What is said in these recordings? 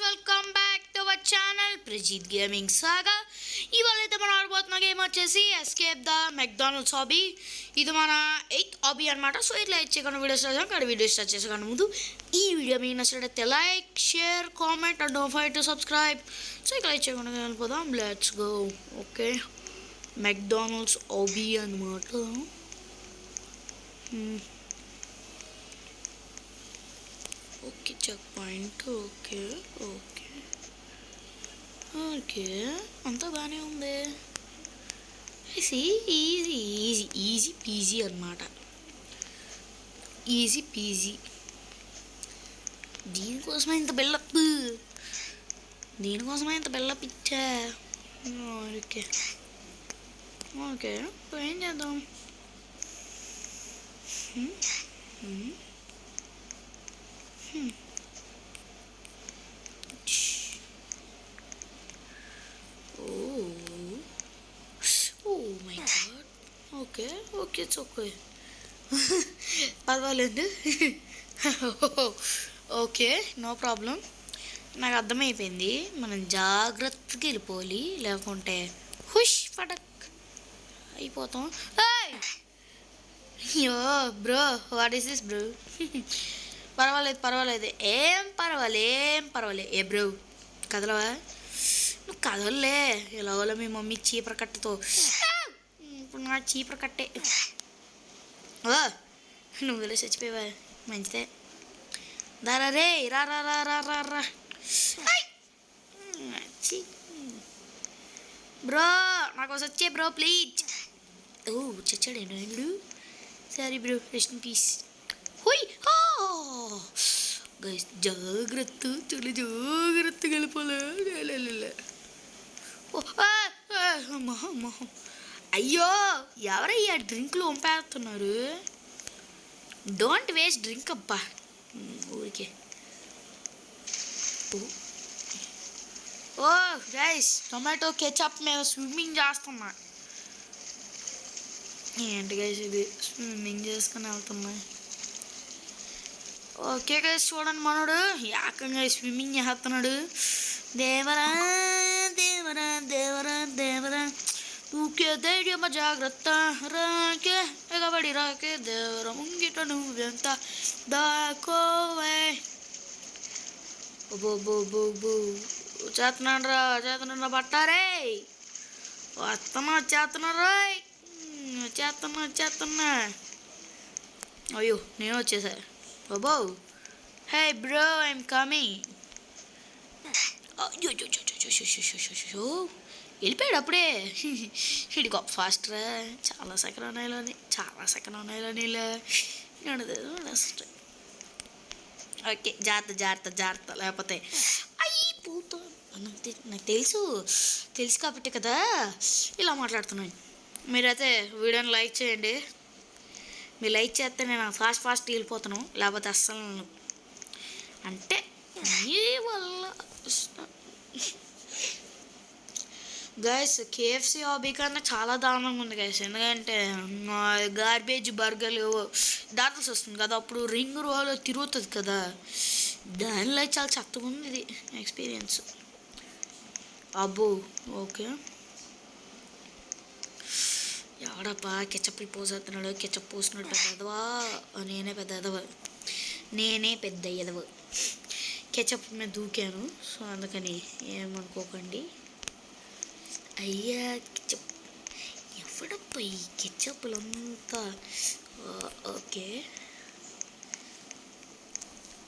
Welcome back to our channel Prajith gaming saga. ఇవాళ అయితే మనం ఆడబోతున్న గేమ్ వచ్చేసి ఎస్కేప్ ద మెక్డానల్డ్స్ హాబీ. ఇది మన 8th హాబీ అనమాట. సో ఇట్లా లైక్ చేయకుండా వీడియో స్టార్ట్ చేసాం. కానీ వీడియో స్టార్ట్ చేసే ముందు ఈ వీడియో మీకు నచ్చినట్లయితే like, share, comment and don't forget to subscribe. So ఇక లైక్ చేయకుండా వెళ్ళిపోదాం. Let's go. Okay, McDonald's obby అనమాట. Okay, checkpoint. Okay okay okay, అంతా బాగానే ఉంది. Easy easy easy easy peasy అనమాట. Easy peasy. దీనికోసమే ఇంత బిల్డప్, దీనికోసమే ఇంత బిల్డప్ ఇచ్చా. ఓకే ఓకే, ఏం చేద్దాం. My god. Okay okay, it's okay, పర్వాలేదు. Okay, no problem. నాకు అర్థమైపోయింది, మనం జాగ్రత్తగా వెళ్ళిపోవాలి, లేకుంటే హుష్ ఫటక్ అయిపోతాం. అయ్యో bro, what is this bro? పర్వాలేదు పర్వాలేదు, ఏం పర్వాలేదు. ఏ బ్రో, కదలవా? నువ్వు కదలలే. ఎలాగోలా మీ మమ్మీ చీపర కట్టతో. ఇప్పుడు నా చీపర కట్టే. నువ్వు ఇలా చచ్చిపోయావా? మంచిదే. దారా రే, రా రా రా రా రా రా. బ్రో నాకు వచ్చే బ్రో ప్లీజ్. ఓ చచ్చాడు ఏండు. Sorry bro, rest in peace. హోయ్ గైస్, జాగ్రత్త, చాలా జాగ్రత్తగా వెళ్ళిపోలే. అయ్యో, ఎవరయ్యా డ్రింక్లు వంపేస్తున్నారు? డోంట్ వేస్ట్ డ్రింక్ అబ్బా ఊరికే. ఓ గైస్, టొమాటో కెచప్ మీద స్విమ్మింగ్ చేస్తున్నా. ఏంటి గైస్ ఇది, స్విమ్మింగ్ చేసుకుని వెళ్తున్నా. ఓకే గైస్, చూడండి మనోడు ఏకంగా స్విమ్మింగ్ చేస్తున్నాడు. దేవరా దేవరా దేవరా దేవరా, ఊకే ధైర్యమ జాగ్రత్త, రాకే ఎగబడి రాకే దేవర ముంగిట నువ్వెంత దాకోవే. బో బో బో బో, చేతనా పట్టారే. చేస్తున్నా. అయ్యో నేను వచ్చేసా. బాబో, హే బ్రో, ఐఎమ్ కమింగ్. వెళ్ళిపోయాడు అప్పుడే. ఇది గొప్ప ఫాస్ట్రా. చాలా సెకండ్ ఉన్నాయిలోని ఓకే, జాగ్రత్త లేకపోతే అయిపోతా. నాకు తెలుసు కాబట్టి కదా ఇలా మాట్లాడుతున్నాను. మీరైతే వీడియోని లైక్ చేయండి. మీరు లైక్ చేస్తే నేను ఫాస్ట్ వెళ్ళిపోతాను, లేకపోతే అస్సలు. అంటే మీ వల్ల గైస్, కేఎఫ్సి హాబీ కన్నా చాలా దారుణంగా ఉంది గైస్. ఎందుకంటే గార్బేజ్ బర్గర్లు దాటాల్సి వస్తుంది కదా, అప్పుడు రింగ్ రోల్ తిరుగుతుంది కదా, దానిలో చాలా చక్కగా ఉంది ఇది ఎక్స్పీరియన్స్. అబ్బో ఓకే, ఎవడప్పా కెచప్ పోసేస్తున్నాడు? కెచప్ పోసినట్టు పెద్దవా? నేనే పెద్ద ఎదవ. కెచప్ మీద దూకాను, సో అందుకని ఏమనుకోకండి. అయ్యా కెచప్, ఎవడప్పా ఈ కెచప్లంతా? ఓకే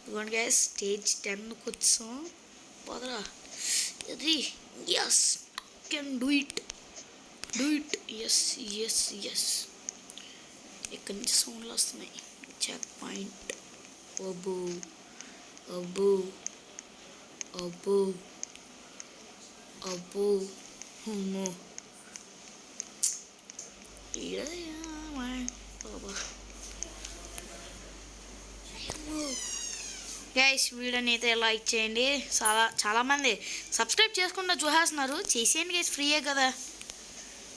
ఇదిగోండి గైస్, స్టేజ్ 10కి వచ్చాం. పోదరా ఇది. Yes, can do it. Yes. ఇక్కడి నుంచి సౌండ్లు వస్తున్నాయి. Check point. అబ్బో అమ్మో, గైస్ వీడియోని అయితే లైక్ చేయండి. చాలామంది సబ్స్క్రైబ్ చేసుకుంటూ చూసేస్తున్నారు. చేసేయండి గైస్, ఫ్రీయే కదా.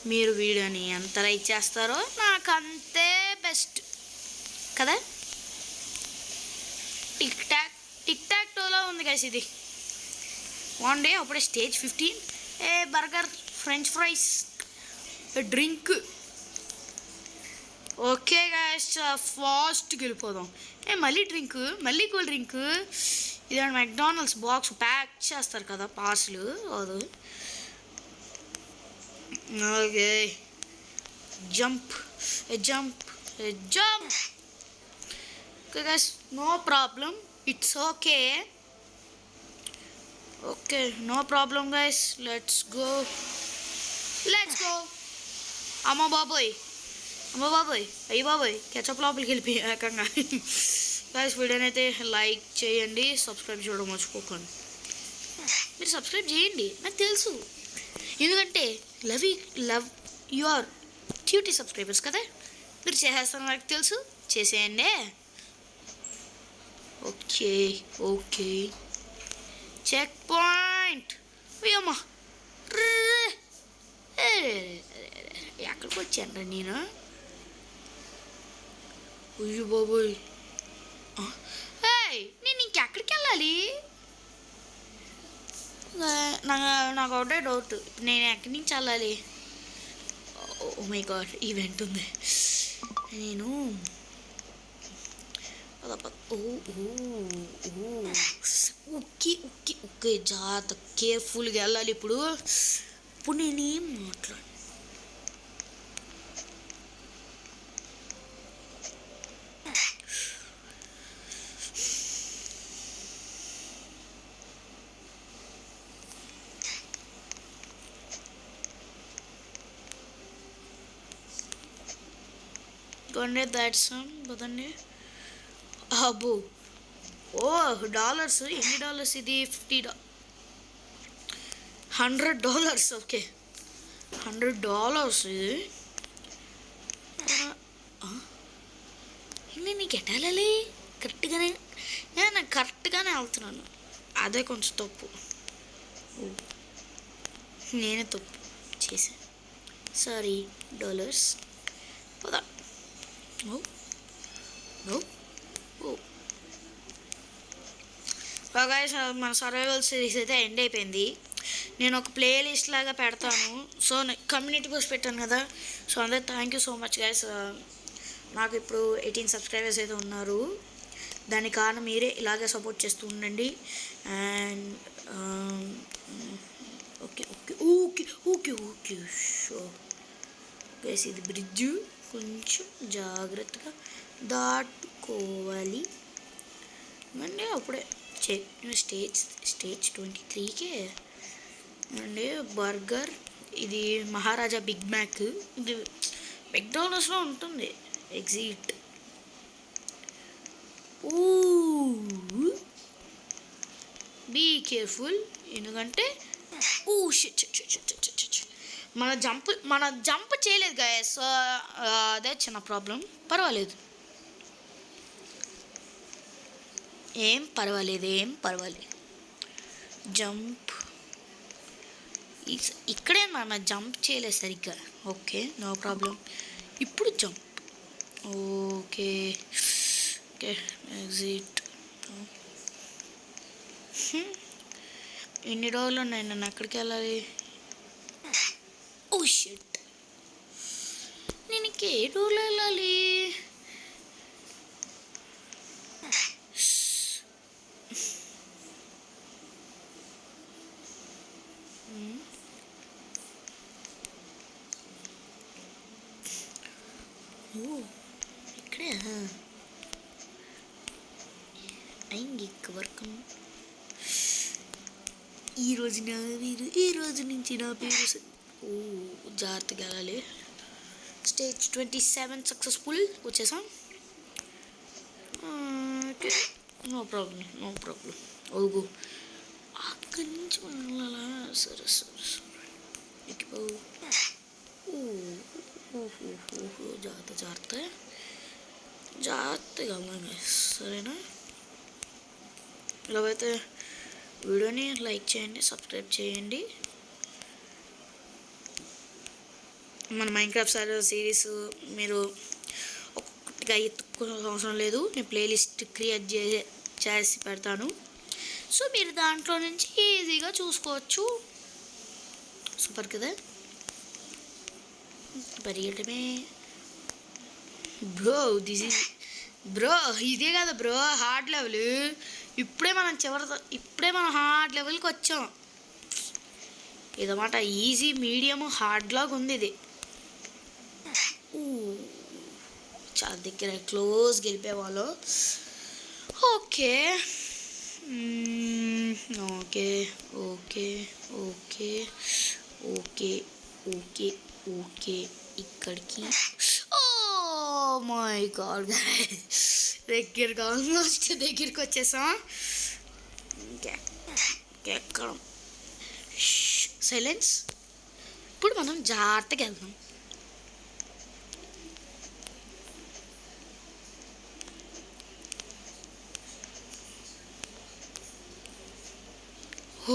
మీరు వీడియోని ఎంత లైక్ చేస్తారో నాకు అంతే బెస్ట్ కదా. టిక్ టాక్ టోలో ఉంది గైస్ ఇది. వన్ డే అప్పుడే stage 15. A burger, french fries, drink. Okay guys, ఫాస్ట్కి వెళ్ళిపోదాం. మళ్ళీ డ్రింక్, మళ్ళీ కూల్ డ్రింక్. ఇదే మెక్డానల్డ్స్ బాక్స్ ప్యాక్ చేస్తారు కదా పార్సల్, అది. Okay, jump jump jump. Okay guys, no problem, it's okay. Okay, no problem guys, let's go. అమ్మ బాబోయ్, అయ్యి బాబోయ్, కెచప్ లోపలికి వెళ్ళిపోయి ఏకంగా. గైస్, వీడియోని అయితే లైక్ చేయండి, సబ్స్క్రైబ్ చేయడం మర్చిపోకండి. మీరు సబ్స్క్రైబ్ చేయండి, నాకు తెలుసు, ఎందుకంటే లవ్ యువర్ క్యూటీ సబ్స్క్రైబర్స్ కదా. మీరు చేసేస్తాను, నాకు తెలుసు, చేసేయండి. Okay okay, checkpoint. అయ్యమ్మా, ఎక్కడికి వచ్చాను నేను? అయ్యో బాబోయ్, నేను ఇంకెక్కడికి వెళ్ళాలి? నాకు ఒకటే డౌట్, నేను ఎక్కడి నుంచి వెళ్ళాలి? ఓ మై గాడ్, ఈవెంట్ ఉంది. నేను ఓకే ఓకే ఓకే, జాగ్రత్త, కేర్ఫుల్గా వెళ్ళాలి. ఇప్పుడు నేనేం మాట్లాడు. కొండే దాట్సాం కదండి. అబ్బో, డాలర్స్, ఎన్ని డాలర్స్ ఇది? $50, $100. ఓకే, $100 ఇది. నీకు ఎట్టాలి? కరెక్ట్గానే, నాకు కరెక్ట్గానే వెళ్తున్నాను. అదే కొంచెం తప్పు, నేనే తప్పు చేశాను, సారీ. డాలర్స్ పోదా. మన సర్వైవల్ సిరీస్ అయితే ఎండ్ అయిపోయింది. నేను ఒక ప్లేలిస్ట్ లాగా పెడతాను. సో కమ్యూనిటీ పోస్ట్ పెట్టాను కదా, సో అందరు thank you so much guys. నాకు ఇప్పుడు 18 సబ్స్క్రైబర్స్ అయితే ఉన్నారు. దాని కారణం మీరే, ఇలాగే సపోర్ట్ చేస్తూ ఉండండి. And okay okay okay okay okay show guys, ఇది బ్రిడ్జ్ కొంచెం జాగ్రత్తగా దాటుకోవాలి. అంటే అప్పుడే స్టేజ్ 23కే అండి. బర్గర్, ఇది మహారాజా బిగ్ మ్యాక్, ఇది మెక్డానల్డ్స్లో ఉంటుంది. ఎగ్జిట్. బీ కేర్ఫుల్, ఎందుకంటే మన జంప్ చేయలేదు గైస్, అదే చిన్న ప్రాబ్లం. పర్వాలేదు, ఏం పర్వాలేదు. జంప్ ఇక్కడే మన జంప్ చేయలేదు సరిగ్గా. Okay, no problem. ఇప్పుడు జంప్. Okay okay, exit. ఎన్ని రోజులు ఉన్నాయి, నన్ను ఎక్కడికి వెళ్ళాలి? ఓ షిట్, నేను ఇంకే రోజులు వెళ్ళాలి? ఇక్కడే అయింది వర్క్. ఈ రోజు నుంచి నా పేరు జాగ్రత్తగా వెళ్ళాలి. స్టేజ్ 27 సక్సెస్ఫుల్, వచ్చేసాం. Okay, no problem. ఓగో, అక్కడి నుంచి వెళ్ళాలా? సరే ఎక్కిపో. జాగ్రత్తగా వెళ్ళండి, సరేనా? ఇలా అయితే వీడియోని లైక్ చేయండి, సబ్స్క్రైబ్ చేయండి. మన మైన్క్రాఫ్ట్ సర్వర్ సిరీస్ మీరు ఒక్కొక్కటిగా ఎత్తుకోవాల్సిన అవసరం లేదు, నేను ప్లేలిస్ట్ క్రియేట్ చేసి పెడతాను. సో మీరు దాంట్లో నుంచి ఈజీగా చూసుకోవచ్చు. సూపర్ కదా, పరిగెట్టమే బ్రో. బ్రో ఇదే కదా బ్రో హార్డ్ లెవెల్. ఇప్పుడే మనం హార్డ్ లెవెల్కి వచ్చాం. ఇదన్నమాట ఈజీ మీడియం హార్డ్ లాగా ఉంది ఇది. చాలా దగ్గర క్లోజ్ గెలిపేవాళ్ళు. Okay okay okay okay okay okay okay ఇక్కడికి. ఓ మై గాడ్, దగ్గరగా ఆల్మోస్ట్ దగ్గరికి వచ్చేసాం. ఇంకెక్కడం. సైలెన్స్. ఇప్పుడు మనం జాగ్రత్తగా వెళ్దాం.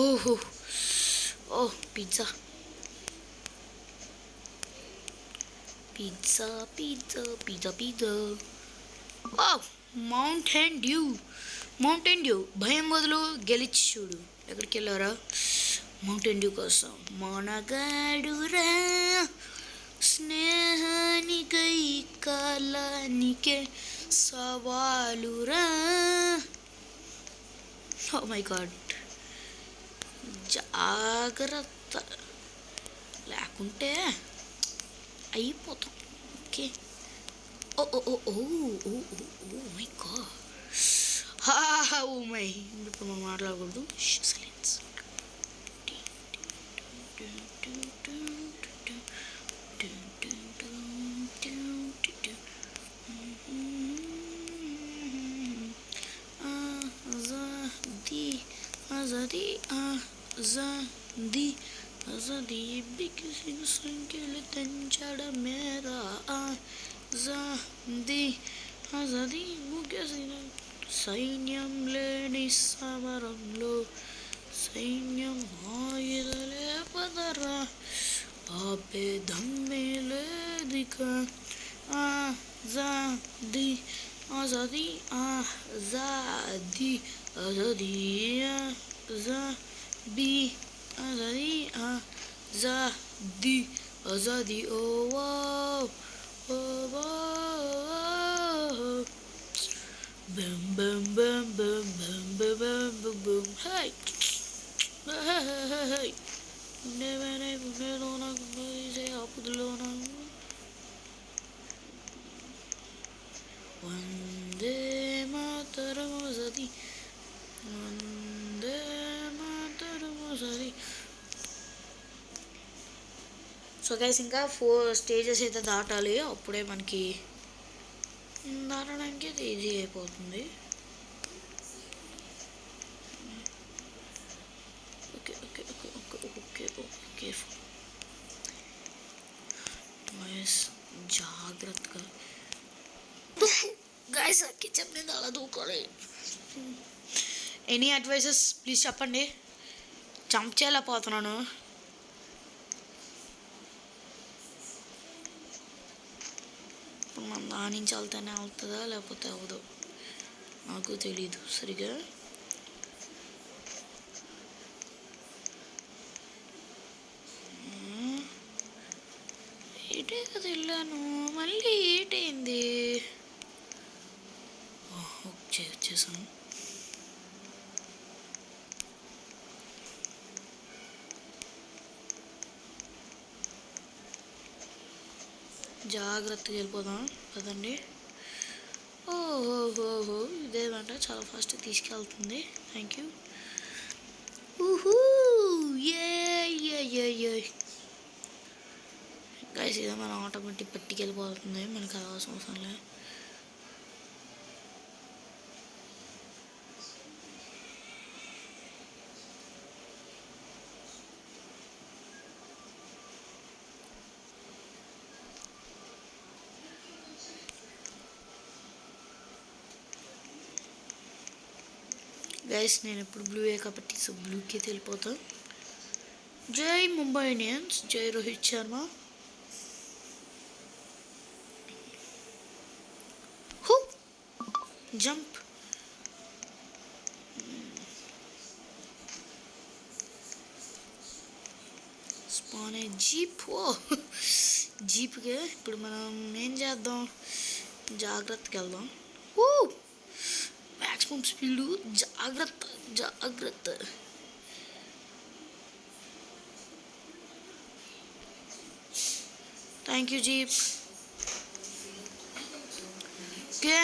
ఓహో ఓ pizza pizza pizza pizza pizza. ఓ మౌంటైన్ డ్యూ. భయం వదులు, గెలిచి చూడు. ఎక్కడికి వెళ్ళారా? మౌంటైన్ డ్యూ కోసం. మనగాడురా స్నేహానికై కాలానికే సవాలురా. ఓ మై గాడ్, జాగ్రత్త లేకుంటే అయిపోతాం. Okay. Oh oh oh oh oh oh my god, oh my. ఇప్పుడు మనం మాట్లాడకూడదు. సైలెన్స్. आज़ादी आज़ादी आज़ादी बिकसी संकेल तंचड़ मेरा आज़ादी आज़ादी मुकेसी సైన్యం లేని సమరంలో సైన్యం ఆయుధలే పదరా ఆపే దమ్మే లేదిక. ఆజాదీ ఆజాదీ ఆజాదీ ఆజాదీ ఆజాదీ ఆజాదీ ఆజాదీ ఆజాదీ. ఓ ఓ బమ్ బమ్ బమ్ బమ్ బమ్ బమ్ బమ్ బమ్. హై హై ఉండేవనే ఉండేలోన ఉండేసే ఆపుదలోన. వందే మాతరం ఆజాదీ వందే మాతరం ఆజాదీ. సో గైస్ ఇంకా 4 స్టేజెస్ అయితే దాటాలి. అప్పుడే మనకి దాటడానికి అది ఈజీ అయిపోతుంది. Okay okay okay okay okay okay guys జాగ్రత్తగా. గైస్ కిచెన్ మీద అలా దూకాలి. ఎనీ అడ్వైజెస్ ప్లీజ్ చెప్పండి. జంప్ చేయలేకపోతున్నాను. మనం దాని నుంచి వెళ్తానే అవుతుందా లేకపోతే అవ్వదు నాకు తెలీదు సరిగా. ఏటే కదా వెళ్ళాను, మళ్ళీ ఏటైంది? వచ్చేసాను. జాగ్రత్తగా వెళ్ళిపోదాం కదండి. ఓహోహోహో ఇదేమంట చాలా ఫాస్ట్ తీసుకెళ్తుంది. Thank you. గైస్ ఇదే మన ఆటోమేటిక్ పట్టుకెళ్ళిపోతుంది. మనకు అవసరం అవసరం లేదు. గైస్ నేను ఇప్పుడు బ్లూయే కాబట్టి సో బ్లూకి వెళ్ళిపోతాను. జై ముంబై ఇండియన్స్, జై Rohit Sharma. Jump. Spawn jeep. ఓ జీప్కి ఇప్పుడు మనం ఏం చేద్దాం, జాగ్రత్తగా వెళ్దాం. ఓ మ్యాక్సిమం స్పీడు, జాగ్రత్త జాగ్రత్త. Thank you jeep. Okay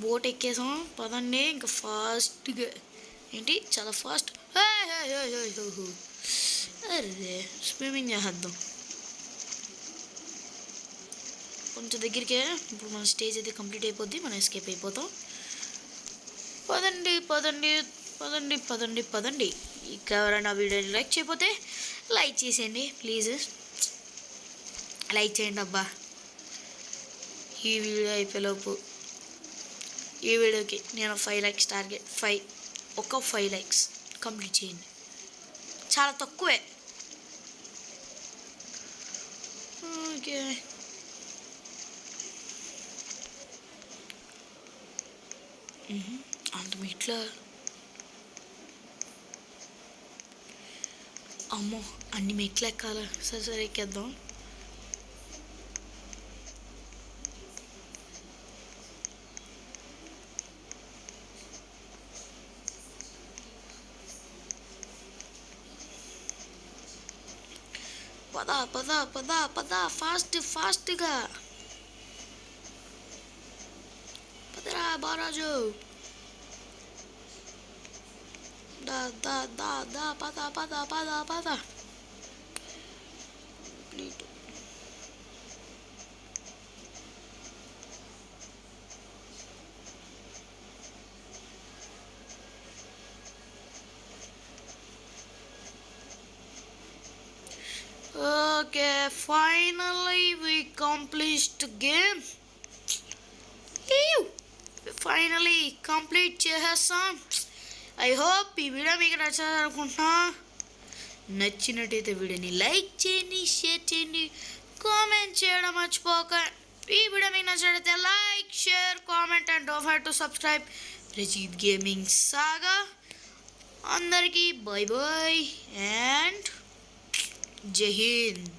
boat ఎక్కేసాం, పదండి ఇంకా ఫాస్ట్గా. ఏంటి చాలా ఫాస్ట్. అరే స్విమ్మింగ్ చేద్దాం కొంచెం దగ్గరికే. ఇప్పుడు మన స్టేజ్ అయితే కంప్లీట్ అయిపోద్ది, మనం ఎస్కేప్ అయిపోతాం. పదండి పదండి పదండి పదండి పదండి. ఇక ఎవరైనా వీడియోని లైక్ చేయకపోతే లైక్ చేసేయండి ప్లీజ్, లైక్ చేయండి అబ్బా. ఈ వీడియో అయిపోయేలోపు ఈ వీడియోకి నేను 5 లైక్స్ టార్గెట్, 5 లైక్స్ కంప్లీట్ చేయండి, చాలా తక్కువే. ఓకే అంత ఇట్లా అమ్మో అన్ని మెట్లు ఎక్కాలా. సరే ఎక్కేద్దాం. పద పద పద పద ఫాస్ట్గా పదరా బారాజు. దా దా దా దా పద పద పద పద. Okay, finally we accomplished the game. Finally complete చేసేస్తాం. ఐ హోప్ ఈ వీడియో మీకు నచ్చింది అనుకుంటున్నా. నచ్చినట్టయితే వీడియోని లైక్ చేయండి, షేర్ చేయండి, కామెంట్ చేయడం మర్చిపోక. ఈ వీడియో మీకు నచ్చినట్టయితే like, share, comment and don't forget to subscribe Prajith gaming saga. అందరికీ బాయ్ బాయ్ అండ్ జై హింద్.